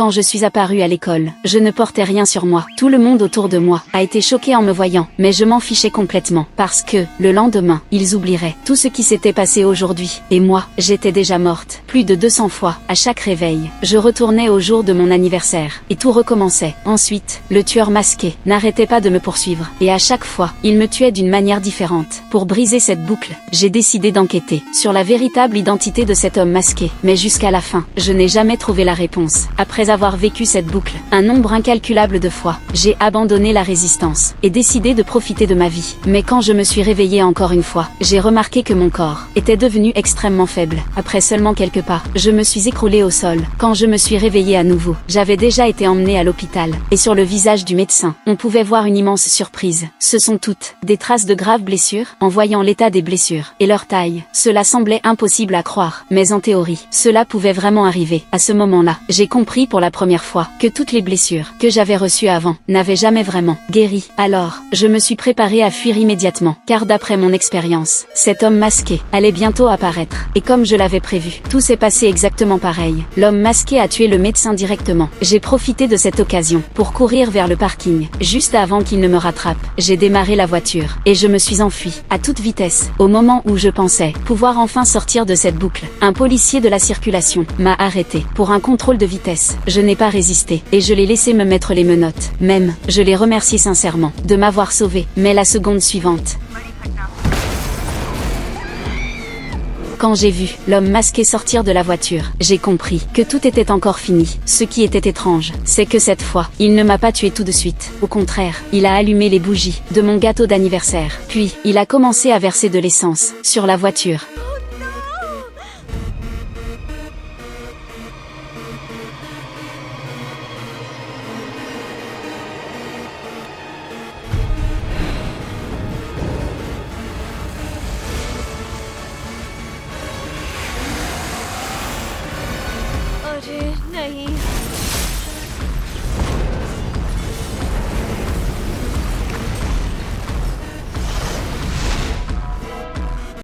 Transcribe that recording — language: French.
Quand je suis apparue à l'école, je ne portais rien sur moi. Tout le monde autour de moi a été choqué en me voyant, mais je m'en fichais complètement, parce que, le lendemain, ils oublieraient tout ce qui s'était passé aujourd'hui. Et moi, j'étais déjà morte. Plus de 200 fois, à chaque réveil, je retournais au jour de mon anniversaire, et tout recommençait. Ensuite, le tueur masqué n'arrêtait pas de me poursuivre, et à chaque fois, il me tuait d'une manière différente. Pour briser cette boucle, j'ai décidé d'enquêter sur la véritable identité de cet homme masqué. Mais jusqu'à la fin, je n'ai jamais trouvé la réponse. Après avoir vécu cette boucle, un nombre incalculable de fois, j'ai abandonné la résistance, et décidé de profiter de ma vie. Mais quand je me suis réveillée encore une fois, j'ai remarqué que mon corps était devenu extrêmement faible. Après seulement quelques pas, je me suis écroulée au sol. Quand je me suis réveillée à nouveau, j'avais déjà été emmenée à l'hôpital, et sur le visage du médecin, on pouvait voir une immense surprise. Ce sont toutes des traces de graves blessures. En voyant l'état des blessures et leur taille, cela semblait impossible à croire, mais en théorie, cela pouvait vraiment arriver. À ce moment-là, j'ai compris pour la première fois que toutes les blessures que j'avais reçues avant n'avaient jamais vraiment guéri. Alors, je me suis préparée à fuir immédiatement, car d'après mon expérience, cet homme masqué allait bientôt apparaître. Et comme je l'avais prévu, tout s'est passé exactement pareil. L'homme masqué a tué le médecin directement. J'ai profité de cette occasion pour courir vers le parking. Juste avant qu'il ne me rattrape, j'ai démarré la voiture, et je me suis enfui à toute vitesse. Au moment où je pensais pouvoir enfin sortir de cette boucle, un policier de la circulation m'a arrêté pour un contrôle de vitesse. Je n'ai pas résisté, et je l'ai laissé me mettre les menottes. Même, je l'ai remercié sincèrement de m'avoir sauvé. Mais la seconde suivante, quand j'ai vu l'homme masqué sortir de la voiture, j'ai compris que tout était encore fini. Ce qui était étrange, c'est que cette fois, il ne m'a pas tué tout de suite. Au contraire, il a allumé les bougies de mon gâteau d'anniversaire. Puis, il a commencé à verser de l'essence sur la voiture. अरे नहीं।